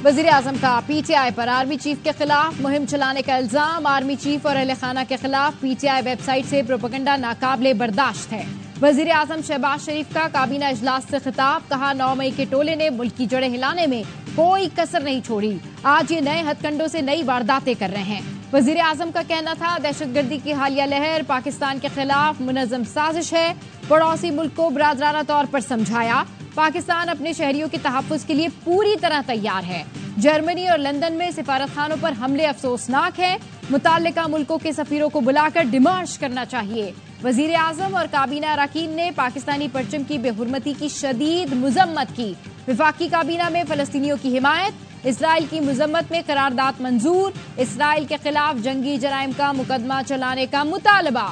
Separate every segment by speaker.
Speaker 1: वजीर आजम का PTI पर आर्मी चीफ के खिलाफ मुहिम चलाने का इल्जाम। आर्मी चीफ और अहले खाना के खिलाफ PTI वेबसाइट से प्रोपेगेंडा नाकाबिले बर्दाश्त है। वजीर आजम शहबाज शरीफ का काबीना इजलास से खिताब। कहा 9 मई के टोले ने मुल्क की जड़ें हिलाने में कोई कसर नहीं छोड़ी। आज ये नए हथकंडों से नई वारदातें कर रहे हैं। वजीर आजम का कहना था दहशतगर्दी की हालिया लहर पाकिस्तान के खिलाफ मुनज़्ज़म साजिश है। पड़ोसी मुल्क को बरादराना तौर पर समझाया। पाकिस्तान अपने शहरियों के तहफ़्फ़ुज़ के लिए पूरी तरह तैयार है। जर्मनी और लंदन में सिफारतखानों पर हमले अफसोसनाक है। मुताल्लिका मुल्कों के सफीरों को बुलाकर डिमांश करना चाहिए। वजीर आजम और काबीना अरकान ने पाकिस्तानी परचम की बेहुरमती की शदीद मुजम्मत की। विफाकी काबीना में फलस्तीनियों की हिमायत। इसराइल की मुजम्मत में करारदाद मंजूर। इसराइल के खिलाफ जंगी जराइम का मुकदमा चलाने का मुतालबा।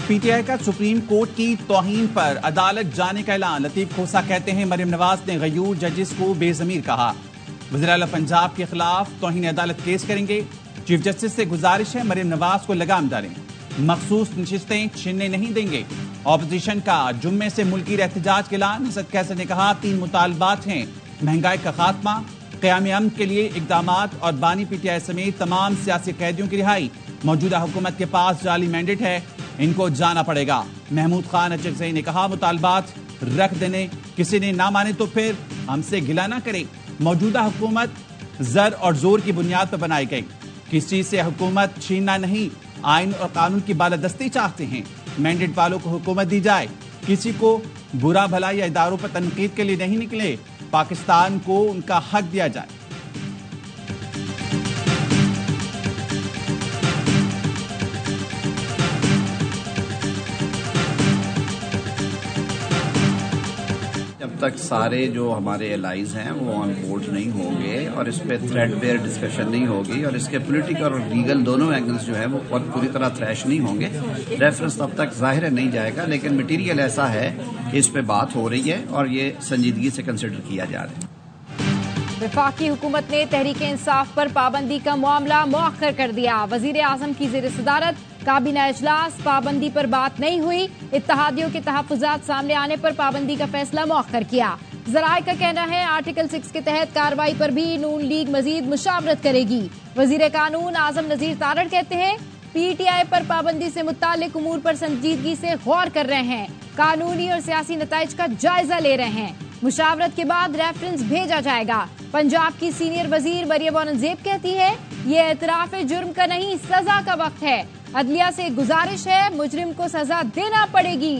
Speaker 2: PTI का सुप्रीम कोर्ट की तौहीन पर अदालत जाने का ऐलान। लतीफ खोसा कहते हैं मरियम नवाज ने गयूर जजेस को बेजमीर कहा। वज़ीर आला पंजाब के खिलाफ तौहीन अदालत केस करेंगे। चीफ जस्टिस से गुजारिश है मरियम नवाज को लगाम डालें। मखसूस नशिस्तें छीनने नहीं देंगे। ऑपोजिशन का जुम्मे से मुल्की एहतजाज के ऐलान। हसन कैसर ने कहा 3 मुतालबात हैं। महंगाई का खात्मा, क़याम अमन के लिए इक़दामात और बानी PTI समेत तमाम सियासी कैदियों की रिहाई। मौजूदा हुकूमत के पास जाली मैंडेट है, इनको जाना पड़ेगा। महमूद खान अचकज़ई ने कहा मुतालबात रख देने, किसी ने ना माने तो फिर हमसे गिला ना करे। मौजूदा हुकूमत जर और जोर की बुनियाद पर बनाई गई। किस चीज से हुकूमत छीनना नहीं, आइन और कानून की बालादस्ती चाहते हैं। मैंडेट वालों को हुकूमत दी जाए। किसी को बुरा भला या इदारों पर तनकीद के लिए नहीं निकले। पाकिस्तान को उनका हक दिया जाए।
Speaker 3: जब तक सारे जो हमारे एलाइज हैं वो ऑन बोर्ड नहीं होंगे और इस पर थ्रेड बेयर डिस्कशन नहीं होगी और इसके पॉलिटिकल और लीगल दोनों एंगल्स जो है वो पूरी तरह थ्रैश नहीं होंगे, रेफरेंस तब तक जाहिर नहीं जाएगा। लेकिन मटीरियल ऐसा है कि इस पे बात हो रही है और ये संजीदगी से कंसिडर किया जा रहा है।
Speaker 1: वफाकी हुकूमत ने तहरीक इंसाफ पर पाबंदी का मामला मुअख्खर कर दिया। वजीर आजम की ज़ेर सदारत काबीना इजलास। पाबंदी पर बात नहीं हुई। इत्तेहादियों के तहफ़्फ़ुज़ात सामने आने पर पाबंदी का फैसला मुअख्खर किया। ज़राए का कहना है आर्टिकल 6 के तहत कार्रवाई पर भी नून लीग मजीद मुशावरत करेगी। वजीर कानून आजम नज़ीर तारड़ कहते हैं PTI पर पाबंदी से मुताल्लिक उमूर पर संजीदगी से गौर कर रहे हैं। कानूनी और सियासी नताइज का जायजा ले रहे हैं। मुशावरत के बाद रेफरेंस भेजा जाएगा। पंजाब की सीनियर वजीर मरियम औरंगजेब कहती है ये एतराफ जुर्म का नहीं, सजा का वक्त है। अदलिया से गुजारिश है मुजरिम को सजा देना पड़ेगी।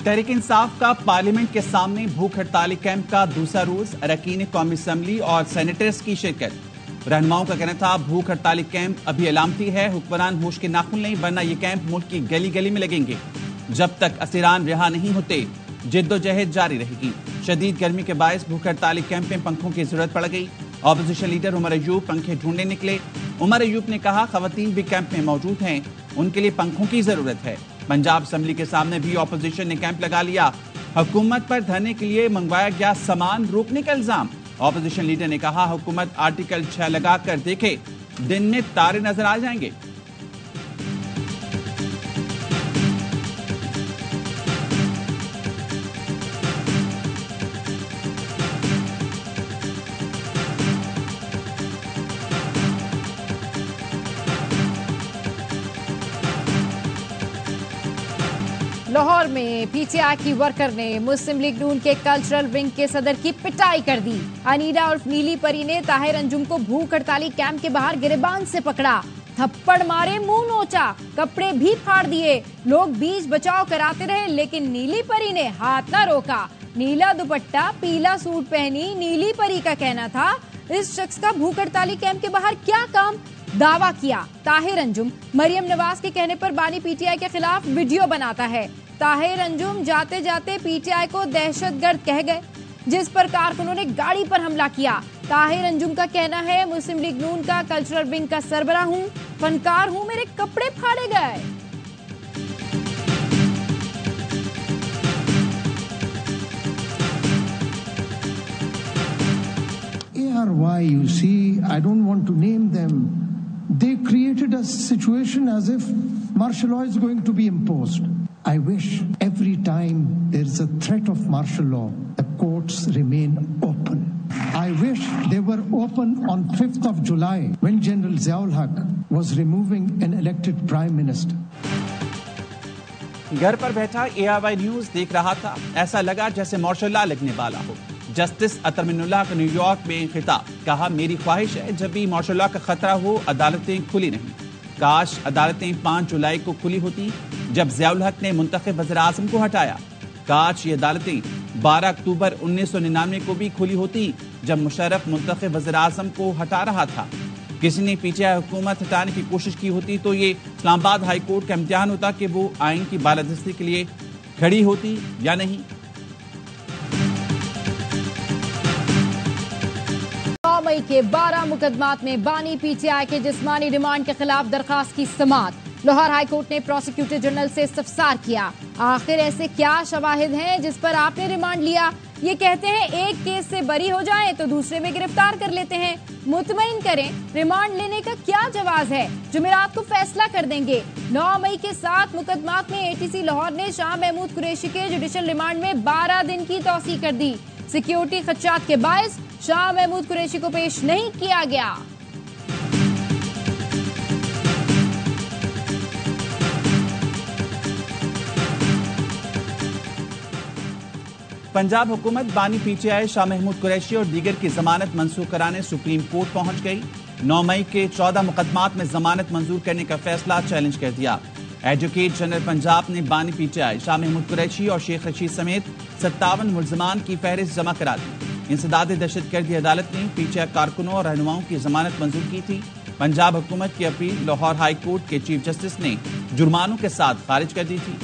Speaker 2: तहरीक इंसाफ का पार्लियामेंट के सामने भूख हड़ताली कैंप का दूसरा रोज। अरकान कौमी असम्बली और सेनेटर्स की शिरकत। रहनुमाओं का कहना था भूख हड़ताली कैंप अभी अलामती है, हुक्मरान होश के नाखून नहीं, वरना ये कैंप मुल्क की गली गली में लगेंगे। जब तक असीरान रिहा नहीं होते जिद्दोजहद जारी रहेगी। शदीद गर्मी के बायस भूख हड़ताली कैंप में पंखों की जरूरत पड़ गई। ऑपोजिशन लीडर उमर अयूब पंखे ढूंढने निकले। उमर अयूब ने कहा खवातीन भी कैंप में मौजूद हैं, उनके लिए पंखों की जरूरत है। पंजाब असम्बली के सामने भी ऑपोजिशन ने कैंप लगा लिया। हुकूमत पर धरने के लिए मंगवाया गया सामान रोकने का इल्जाम। ऑपोजिशन लीडर ने कहा हुकूमत आर्टिकल 6 लगाकर देखे, दिन में तारे नजर आ जाएंगे।
Speaker 1: लाहौर में PTI की वर्कर ने मुस्लिम लीग नून के कल्चरल विंग के सदर की पिटाई कर दी। अनीला और नीली परी ने ताहिर अंजुम को भूख हड़ताली कैंप के बाहर गिरबान से पकड़ा, थप्पड़ मारे, मुंह नोचा, कपड़े भी फाड़ दिए। लोग बीच बचाव कराते रहे लेकिन नीली परी ने हाथ ना रोका। नीला दुपट्टा, पीला सूट पहनी नीली परी का कहना था इस शख्स का भूख हड़ताली कैंप के बाहर क्या काम। दावा किया ताहिर अंजुम मरियम नवाज के कहने पर बानी PTI के खिलाफ वीडियो बनाता है। ताहिर अंजुम जाते जाते PTI को दहशतगर्द कह गए, जिस पर कारकुनों ने गाड़ी पर हमला किया। ताहिर अंजुम का कहना है मुस्लिम लीग नून का कल्चरल विंग का सरबराह हूं, फनकार हूं, मेरे कपड़े फाड़े गए।
Speaker 4: you see, I don't want to name them. They created a situation as if martial law is going to be imposed. I wish every time there is a threat of martial law, the courts remain open. I wish they were open on 5th of July when General Ziaul Haq was removing an elected Prime Minister.
Speaker 2: घर पर बैठा AIY news देख रहा था, ऐसा लगा जैसे martial law लगने वाला हो। जस्टिस अतरमिनुल्लाह का न्यूयॉर्क में खिताब, कहा मेरी ख्वाहिश है जब भी मार्शल लॉ का खतरा हो अदालतें खुली नहीं। काश अदालतें 5 जुलाई को खुली होती जब ज़ियाउल हक ने मुंतखब वज़ीर-ए-आज़म को हटाया। काश ये अदालतें 12 अक्टूबर 1999 को भी खुली होती जब मुशर्रफ मुंतखब वज़ीर-ए-आज़म को हटा रहा था। किसी ने पीछे हुकूमत हटाने की कोशिश की होती तो ये इस्लामाबाद हाई कोर्ट का इम्तिहान होता कि वो आइन की बालादस्ती के लिए खड़ी होती या नहीं।
Speaker 1: 9 मई के 12 मुकदमात में बानी PTI के जिस्मानी रिमांड के खिलाफ दरखास्त की समाअत। लाहौर हाई कोर्ट ने प्रोसिक्यूटर जनरल से इस्तफसार किया, आखिर ऐसे क्या शवाहिद हैं जिस पर आपने रिमांड लिया? ये कहते हैं एक केस से बरी हो जाएं तो दूसरे में गिरफ्तार कर लेते हैं। मुतमईन करें, रिमांड लेने का क्या जवाज है? जुमेरात को फैसला कर देंगे। 9 मई के 7 मुकदमात में ATC लाहौर ने शाह महमूद कुरैशी के जुडिशल रिमांड में 12 दिन की तौसीह कर दी। सिक्योरिटी खदशात के बायस शाह महमूद कुरैशी को पेश नहीं किया गया।
Speaker 2: पंजाब हुकूमत बानी PTI शाह महमूद कुरैशी और दीगर की जमानत मंसूख कराने सुप्रीम कोर्ट पहुंच गई। 9 मई के 14 मुकदमात में जमानत मंजूर करने का फैसला चैलेंज कर दिया। एडवोकेट जनरल पंजाब ने बानी PTI शाह महमूद कुरैशी और शेख रशीद समेत 57 मुल्जमान की फहरिस्त जमा करा दी। इंसदाद दहशतगर्दी अदालत ने PTI कारकुनों और रहनुमाओं की जमानत मंजूर की थी। पंजाब हुकूमत की अपील लाहौर हाई कोर्ट के चीफ जस्टिस ने जुर्मानों के साथ खारिज कर दी थी।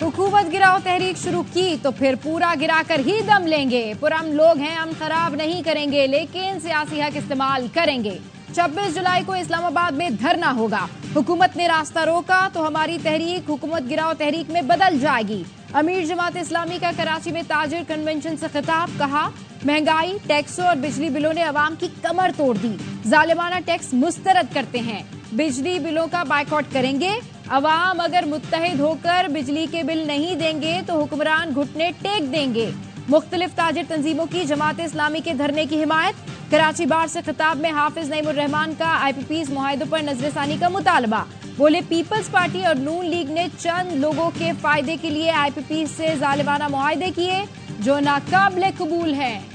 Speaker 1: हुकूमत गिराओ तहरीक शुरू की तो फिर पूरा गिराकर ही दम लेंगे। पुरअमन लोग हैं, हम खराब नहीं करेंगे लेकिन सियासी हक इस्तेमाल करेंगे। 26 जुलाई को इस्लामाबाद में धरना होगा। हुकूमत ने रास्ता रोका तो हमारी तहरीक हुकूमत गिराओ तहरीक में बदल जाएगी। अमीर जमात इस्लामी का कराची में ताजिर कन्वेंशन से खिताब, कहा महंगाई, टैक्सों और बिजली बिलों ने अवाम की कमर तोड़ दी। जालिमाना टैक्स मुस्तरद करते हैं, बिजली बिलों का बायकॉट करेंगे। अवाम अगर मुत्तहिद होकर बिजली के बिल नहीं देंगे तो हुक्मरान घुटने टेक देंगे। मुख्तलिफ ताजिर तंजीमों की जमात इस्लामी के धरने की हिमायत। कराची बार से खिताब में हाफिज नईमुर रहमान का IPP's मुआहिदों पर नजरसानी का मुतालबा। बोले पीपल्स पार्टी और नून लीग ने चंद लोगों के फायदे के लिए IPP से जालिमाना मुआहिदे किए जो नाकाबिले कबूल हैं।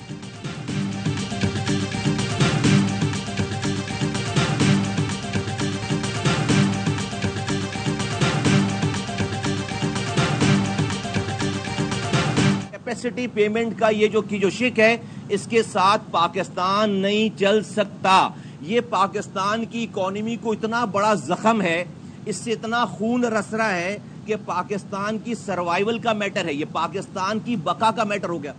Speaker 5: कैपेसिटी पेमेंट का ये जो शिक है, इसके साथ पाकिस्तान नहीं चल सकता। ये पाकिस्तान की इकोनॉमी को इतना बड़ा जख्म है, इससे इतना खून रस रहा है कि पाकिस्तान की सर्वाइवल का मैटर है, ये पाकिस्तान की बका का मैटर हो गया।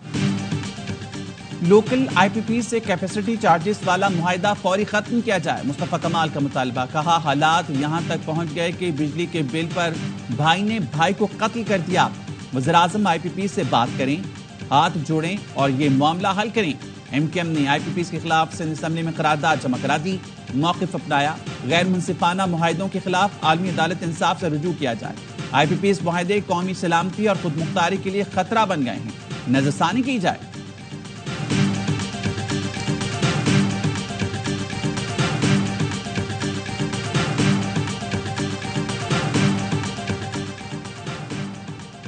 Speaker 2: लोकल IPP से कैपेसिटी चार्जेस वाला मुआहिदा फौरी खत्म किया जाए, मुस्तफा कमाल का मुतालबा। कहा हालात यहां तक पहुंच गए कि बिजली के बिल पर भाई ने भाई को कत्ल कर दिया। वज़ीर-ए-आज़म IPP से बात करें, हाथ जोड़ें और ये मामला हल करें। MKM ने IPP के खिलाफ सिंध असम्बली में करारदाद जमा करा दी, मौक़िफ़ अपनाया। गैर मुनसिफाना मुआहिदों के खिलाफ आलमी अदालत इंसाफ से रुजू किया जाए। IPP मुआहिदे कौमी सलामती और खुद मुख्तारी के लिए खतरा बन गए हैं, नजरसानी की जाए।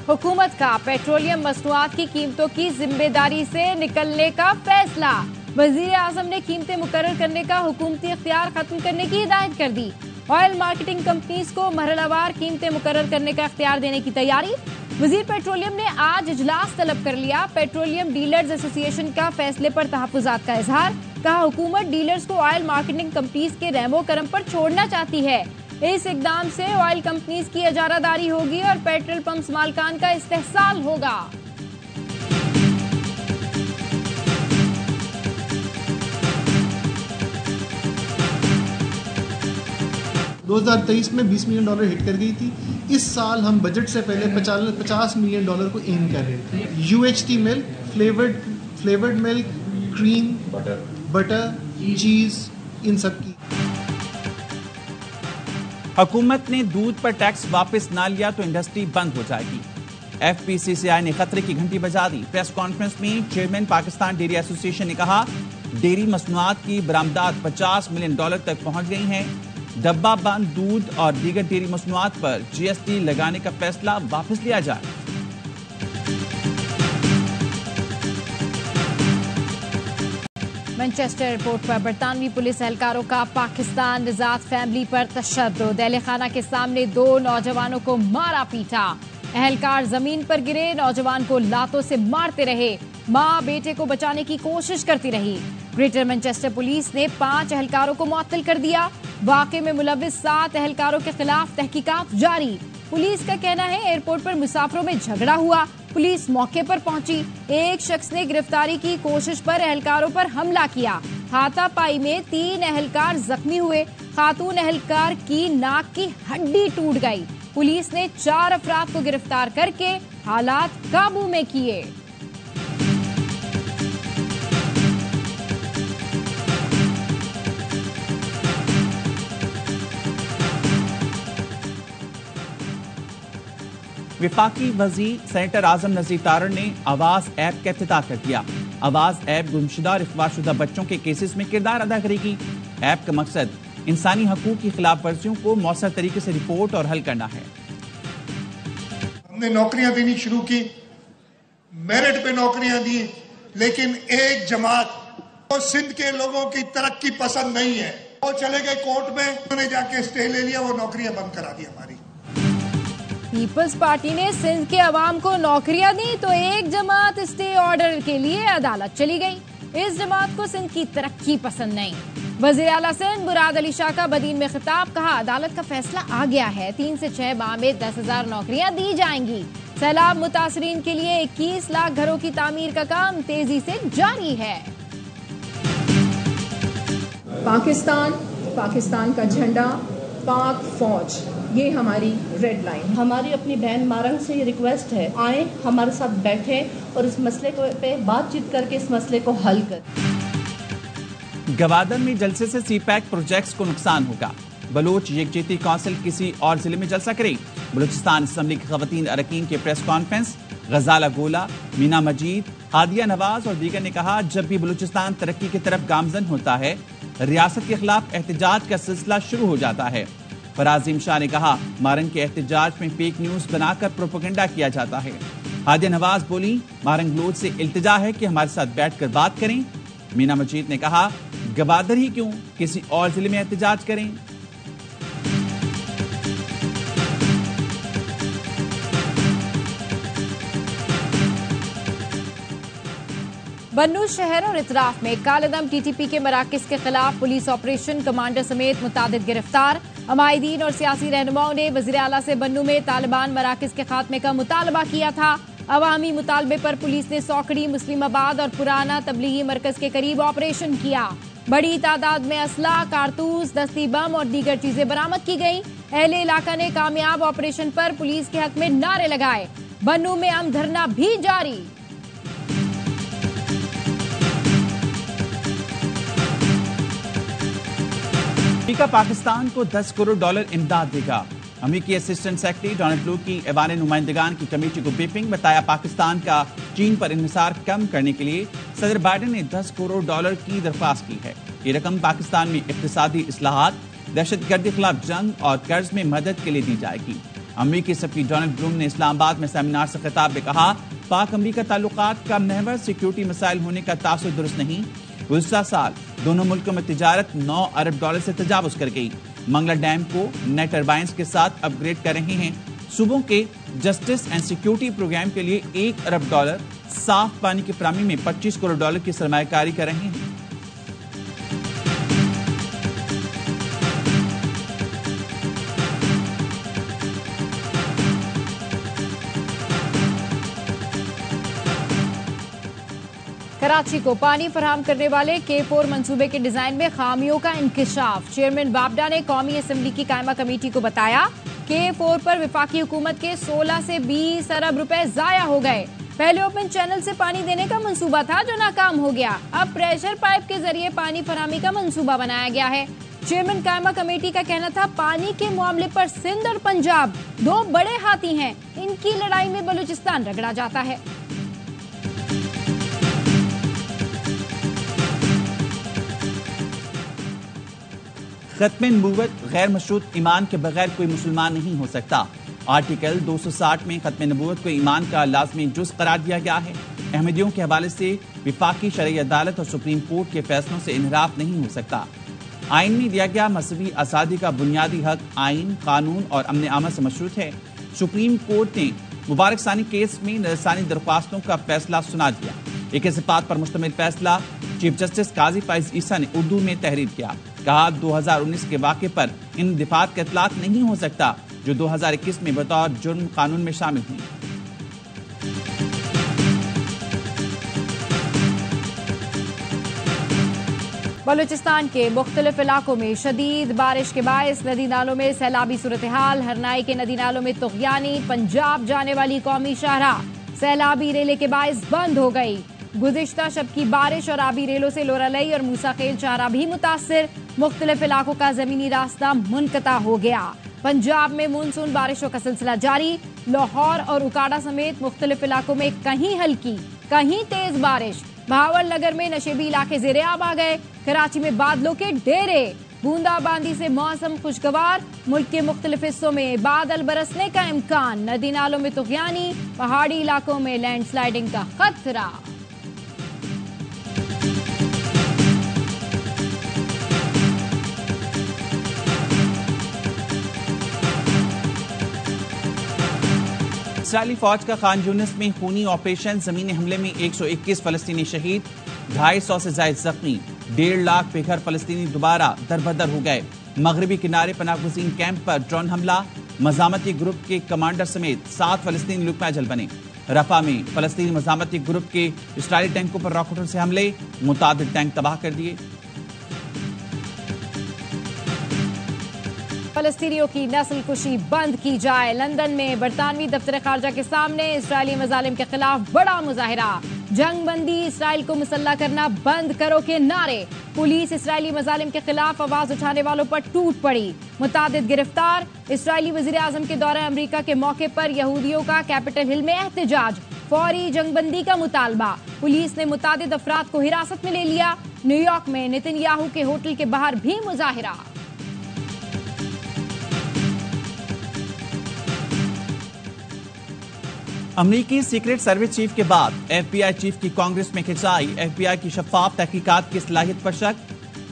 Speaker 1: हुकूमत का पेट्रोलियम मसनूआत की कीमतों की जिम्मेदारी से निकलने का फैसला। वज़ीर-ए-आज़म ने कीमतें मुकर्रर करने का हुकूमती इख्तियार खत्म करने की हिदायत कर दी। ऑयल मार्केटिंग कंपनीज को मरहलावार कीमतें मुकर्रर करने का इख्तियार देने की तैयारी। वज़ीर पेट्रोलियम ने आज इजलास तलब कर लिया। पेट्रोलियम डीलर्स एसोसिएशन का फैसले पर तहफ़्फ़ुज़ात का इजहार। कहा हुकूमत डीलर्स को ऑयल मार्केटिंग कंपनीज के रहमो करम पर छोड़ना चाहती है। इस इकदाम से ऑयल कंपनीज की इजारादारी होगी और पेट्रोल पंप मालिकान का इस्तेहसाल होगा।
Speaker 6: 2023 में $20 मिलियन हिट कर गई थी। इस साल हम बजट से पहले $50 मिलियन को एम कर रहे थे। UHT milk, flavoured milk, cream, butter, चीज, इन सब की।
Speaker 2: हुकूमत ने दूध पर टैक्स वापस ना लिया तो इंडस्ट्री बंद हो जाएगी। FPCCI ने खतरे की घंटी बजा दी। प्रेस कॉन्फ्रेंस में चेयरमैन पाकिस्तान डेयरी एसोसिएशन ने कहा, डेयरी मसनूआत की बरामदात $50 मिलियन तक पहुंच गई हैं। डब्बा बंद दूध और दीगर डेयरी मसनूआत पर GST लगाने का फैसला वापस लिया जाए।
Speaker 1: मैनचेस्टर एयरपोर्ट पर बरतानवी पुलिस एहलकारों का पाकिस्तान निजात फैमिली पर तशद्दुद। अहलखाना के सामने 2 नौजवानों को मारा पीटा। एहलकार जमीन पर गिरे, नौजवान को लातों से मारते रहे। मां बेटे को बचाने की कोशिश करती रही। ग्रेटर मैनचेस्टर पुलिस ने 5 एहलकारों को मुअत्तल कर दिया। वाक़े में मुलव्विस 7 एहलकारों के खिलाफ तहकीकात जारी। पुलिस का कहना है एयरपोर्ट पर मुसाफिरों में झगड़ा हुआ। पुलिस मौके पर पहुंची। एक शख्स ने गिरफ्तारी की कोशिश पर एहलकारों पर हमला किया। हाथापाई में 3 एहलकार जख्मी हुए। खातून एहलकार की नाक की हड्डी टूट गई। पुलिस ने 4 अफराद को गिरफ्तार करके हालात काबू में किए।
Speaker 2: विफाकी वजीर सेनेटर आजम नजीर तारड़ ने आवाज ऐप का इफ्तिताह कर दिया। आवाज ऐप गुमशुदा और अगवाशुदा बच्चों के केसेस में किरदार अदा करेगी। ऐप का मकसद इंसानी हकूक की खिलाफ वर्जियों को मौसर तरीके से रिपोर्ट और हल करना है।
Speaker 7: हमने नौकरियां देनी शुरू की, मेरिट पे नौकरियां दी, लेकिन एक जमात तो सिंध के लोगों की तरक्की पसंद नहीं है। वो चले गए कोर्ट में, उन्होंने जाके स्टे ले लिया, वो नौकरियां बंद करा दी हमारी।
Speaker 1: पीपल्स पार्टी ने सिंध के अवाम को नौकरियां दी तो एक जमात स्टे ऑर्डर के लिए अदालत चली गई। इस जमात को सिंध की तरक्की पसंद नहीं। वजीर आला सिंध मुराद अली शाह का बदीन में खिताब, कहा अदालत का फैसला आ गया है। 3 से 6 माह में 10,000 नौकरियां दी जाएंगी। सैलाब मुतासरीन के लिए 21 लाख घरों की तामीर का काम तेजी से जारी है।
Speaker 8: पाकिस्तान का झंडा, पाक फौज, ये हमारी रेड लाइन। हमारी अपनी बहन मारंग से ये रिक्वेस्ट है, आए हमारे साथ बैठे और इस मसले पे बातचीत करके इस मसले को हल कर।
Speaker 2: गवादर में जलसे से CPEC प्रोजेक्ट्स को नुकसान होगा। बलोच यकजहती काउंसिल किसी और जिले में जलसा करे। बलूचिस्तान असम्बली की खवातीन अरकान के प्रेस कॉन्फ्रेंस, गजाला गोला, मीना मजीद, हादिया नवाज और दीगर ने कहा, जब भी बलूचिस्तान तरक्की की तरफ गामजन होता है, रियासत के खिलाफ एहतजाज का सिलसिला शुरू हो जाता है। फराजीम शाह ने कहा, मारंग के एहतजाज में फेक न्यूज बनाकर प्रोपेगेंडा किया जाता है। हादिया नवाज बोली, मारंग लोग से इल्तिजा है कि हमारे साथ बैठकर बात करें। मीना मजीद ने कहा, गवादर ही क्यों, किसी और जिले में एहतजाज करें।
Speaker 1: बन्नू शहर और इतराफ में कालेदम TTP के मराकज के खिलाफ पुलिस ऑपरेशन, कमांडर समेत मुतादिद गिरफ्तार। अमायदीन और सियासी रहनुमाओं ने वज़ीर आला से बन्नू में तालिबान मराकज के खात्मे का मुतालबा किया था। अवामी मुतालबे पर पुलिस ने सौकड़ी, मुस्लिमाबाद और पुराना तबलीगी मरकज के करीब ऑपरेशन किया। बड़ी तादाद में असला, कारतूस, दस्ती बम और दीगर चीजें बरामद की गई। अहले इलाका ने कामयाब ऑपरेशन पर पुलिस के हक में नारे लगाए। बन्नू में अमन धरना भी जारी।
Speaker 2: अमेरिका पाकिस्तान को $10 करोड़ इमदाद देगा। अमेरिकी असिस्टेंट सेक्रेटरी डोनाल्ड लू की ऐवान नुमाइंदगान की कमेटी को ब्रीफिंग, बताया पाकिस्तान का चीन पर इन्हिसार कम करने के लिए सदर बाइडेन ने $10 करोड़ की दरख्वास्त की है। ये रकम पाकिस्तान में इक्तिसादी इस्लाहात, दहशतगर्दी के खिलाफ जंग और कर्ज में मदद के लिए दी जाएगी। अमेरिकी सफीर डोनाल्ड ब्लूम ने इस्लामाबाद में सेमिनार से खिताब में कहा, पाक अमेरिका ताल्लुकात का महवर सिक्योरिटी मसाइल होने का तासुर दुरुस्त नहीं। गुज़श्ता साल दोनों मुल्कों में तिजारत $9 अरब से तजावुज कर गई। मंगला डैम को नए टर्बाइंस के साथ अपग्रेड कर रहे हैं। सूबों के जस्टिस एंड सिक्योरिटी प्रोग्राम के लिए $1 अरब, साफ पानी की फराहमी में $25 करोड़ की सरमायाकारी कर रहे हैं।
Speaker 1: कराची को पानी फराहम करने वाले K4 मंसूबे के डिजाइन में खामियों का इंकशाफ। चेयरमैन बाबडा ने कौमी असम्बली की कायमा कमेटी को बताया, K4 पर विफाकी हुकूमत के 16 से 20 अरब रुपए जाया हो गए। पहले ओपन चैनल से पानी देने का मंसूबा था जो नाकाम हो गया। अब प्रेशर पाइप के जरिए पानी फराहमी का मंसूबा बनाया गया है। चेयरमैन कायमा कमेटी का कहना था पानी के मामले पर सिंध और पंजाब दो बड़े हाथी हैं, इनकी लड़ाई में बलूचिस्तान रगड़ा जाता है।
Speaker 2: खत्म नबूवत गैर मशरूत ईमान के बगैर कोई मुसलमान नहीं हो सकता। आर्टिकल 260 में खत्म नबूवत को ईमान का लाजमी जुज़ करार दिया गया है। अहमदियों के हवाले से विफाकी शरई अदालत और सुप्रीम कोर्ट के फैसलों से इनहराफ नहीं हो सकता। आइन में दिया गया मजहबी आज़ादी का बुनियादी हक आइन, कानून और अमन आमद से मशरूत है। सुप्रीम कोर्ट ने मुबारक सानी केस में नजरसानी दरख्वास्तों का फैसला सुना दिया। एक सिफात पर मुश्तमिल फैसला चीफ जस्टिस काजी फाइज ईसा ने उर्दू में तहरीर किया। कहा 2019 के वाक़े पर इन दिफात का इतलाक नहीं हो सकता जो 2021 में बतौर जुर्म कानून में शामिल हुई।
Speaker 1: बलूचिस्तान के मुख्तलिफ इलाकों में शदीद बारिश के बायस नदी नालों में सैलाबी सूरत हाल। हरनाई के नदी नालों में तुग़यानी। पंजाब जाने वाली कौमी शाहराह सैलाबी रेले के बायस बंद हो गई। गुज़िश्ता शब की बारिश और आबी रेलों से लोरालई और मूसा खेल शाहराह भी मुतासिर। मुख्तलिफ इलाकों का जमीनी रास्ता मुनक़ता हो गया। पंजाब में मानसून बारिशों का सिलसिला जारी। लाहौर और उकाड़ा समेत मुख्तलिफ इलाकों में कहीं हल्की कहीं तेज बारिश। बहावलनगर में नशेबी इलाके ज़ेरे-आब आ गए। कराची में बादलों के डेरे। बूंदाबांदी से मौसम खुशगवार। मुल्क के मुख्तलिफ हिस्सों में बादल बरसने का इम्कान। नदी नालों में तुग़यानी। पहाड़ी इलाकों में लैंडस्लाइडिंग का खतरा।
Speaker 2: इसराइली फौज का खान यूनिस में खूनी ऑपरेशन। जमीनी हमले में 121 फलस्तीनी शहीद, 250 से ज्यादा जख्मी। 1.5 लाख बेघर फलस्तीनी दोबारा दरबदर हो गए। मगरबी किनारे पनाहगुज़ीन कैंप पर ड्रोन हमला। मज़ामती ग्रुप के कमांडर समेत 7 फलस्तीनी लुकमा जल बने। रफा में फलस्तीनी मज़ामती ग्रुप के इसराइली टैंकों पर रॉकेटों से हमले। मुतादिद टैंक तबाह कर दिए।
Speaker 1: फलस्तीनियों की नस्ल कुशी बंद की जाए। लंदन में बरतानवी दफ्तर खारजा के सामने इसराइली मजालिम के खिलाफ बड़ा मुजाहिरा। जंग बंदी, इसराइल को मुसल्ला करना बंद करो के नारे। पुलिस इसराइली मजालिम के खिलाफ आवाज उठाने वालों पर टूट पड़ी। मुतादिद गिरफ्तार। इसराइली वजीर आजम के दौरे अमरीका के मौके पर यहूदियों का कैपिटल हिल में एहतजाज। फौरी जंगबंदी का मुतालबा। पुलिस ने मुतादिद अफराद को हिरासत में ले लिया। न्यूयॉर्क में नेतन्याहू के होटल के बाहर भी मुजाहिरा।
Speaker 2: अमरीकी सीक्रेट सर्विस चीफ के बाद FBI चीफ की कांग्रेस में खिंचाई। FBI की शफाफ तहकीकात की सलाहियत पर शक।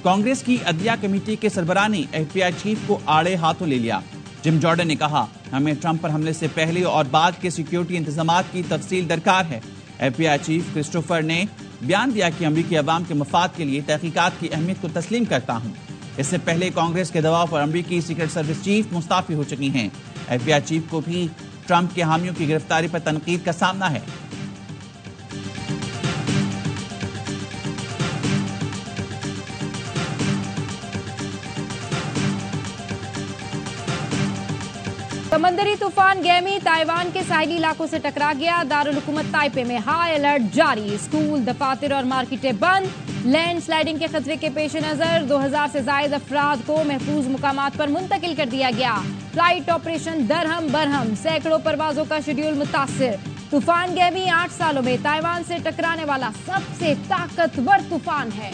Speaker 2: कांग्रेस की अदलिया कमेटी के सरबराह ने FBI चीफ को आड़े हाथों ले लिया। जिम जॉर्डन ने कहा, हमें ट्रंप पर हमले से पहले और बाद के सिक्योरिटी इंतजामात की तफसील दरकार है। FBI चीफ क्रिस्टोफर ने बयान दिया कि अमरीकी अवाम के मफाद के लिए तहकीकात की अहमियत को तस्लीम करता हूँ। इससे पहले कांग्रेस के दबाव पर अमरीकी सीक्रेट सर्विस चीफ मुस्ताफी हो चुकी हैं। FBI चीफ को भी ट्रंप के हामियों की गिरफ्तारी पर तनकीद का सामना है।
Speaker 1: समंदरी तूफान गैमी ताइवान के साहिली इलाकों से टकरा गया। दारुल हुकूमत ताइपे में हाई अलर्ट जारी। स्कूल, दफातर और मार्केटें बंद। लैंड स्लाइडिंग के खतरे के पेश नजर 2000 से ज्यादा अफराद को महफूज मुकामात पर मुंतकिल कर दिया गया। Flight operation दरहम Barham. सैकड़ों परवाजों का शेड्यूल मुतासिर। तूफान गैमी 8 सालों में ताइवान से टकराने वाला सबसे ताकतवर तूफान है।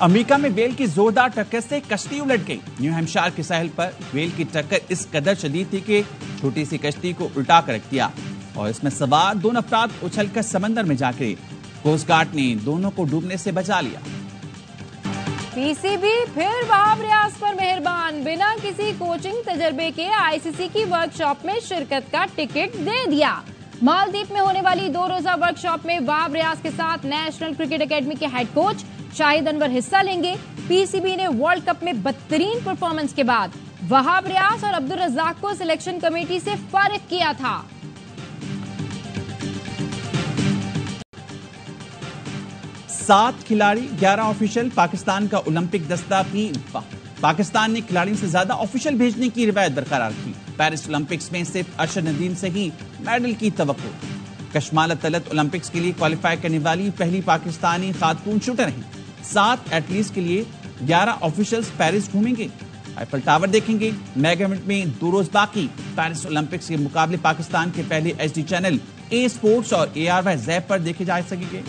Speaker 2: अमेरिका में वेल की जोरदार टक्कर से कश्ती उलट गई। न्यू हैम्पशायर के साहिल पर वेल की टक्कर इस कदर शदीद थी कि छोटी सी कश्ती को उल्टा कर रख दिया और इसमें सवार 2 अफराद उछलकर समंदर में जा गिरे। कोस्ट गार्ड ने दोनों को डूबने से बचा लिया।
Speaker 1: पीसीबी फिर वहाब रियाज पर मेहरबान। बिना किसी कोचिंग तजर्बे के आईसीसी की वर्कशॉप में शिरकत का टिकट दे दिया। मालदीव में होने वाली 2 रोजा वर्कशॉप में वहाब रियाज के साथ नेशनल क्रिकेट अकेडमी के हेड कोच शाहिद अनवर हिस्सा लेंगे। पीसीबी ने वर्ल्ड कप में बदतरीन परफॉर्मेंस के बाद वहाब रियाज और अब्दुल रज्जाक को सिलेक्शन कमेटी से फारिग किया था।
Speaker 2: सात खिलाड़ी 11 ऑफिशियल। पाकिस्तान का ओलंपिक दस्ता भी पाकिस्तान ने खिलाड़ियों से ज्यादा ऑफिशियल भेजने की रिवायत बरकरार की। पेरिस ओलंपिक्स में सिर्फ अरशद नदीम से ही मेडल की तवक्को। कशमालत तलत ओलंपिक्स के लिए क्वालिफाई करने वाली पहली पाकिस्तानी खातून शूटर हैं। 7 एथलीट्स के लिए 11 ऑफिशियल्स पेरिस घूमेंगे, आईफल टावर देखेंगे। मेगा इवेंट में 2 रोज बाकी। पेरिस ओलंपिक्स के मुकाबले पाकिस्तान के पहले HD चैनल A स्पोर्ट्स और ARY ज़ैप पर देखे जा सकेंगे।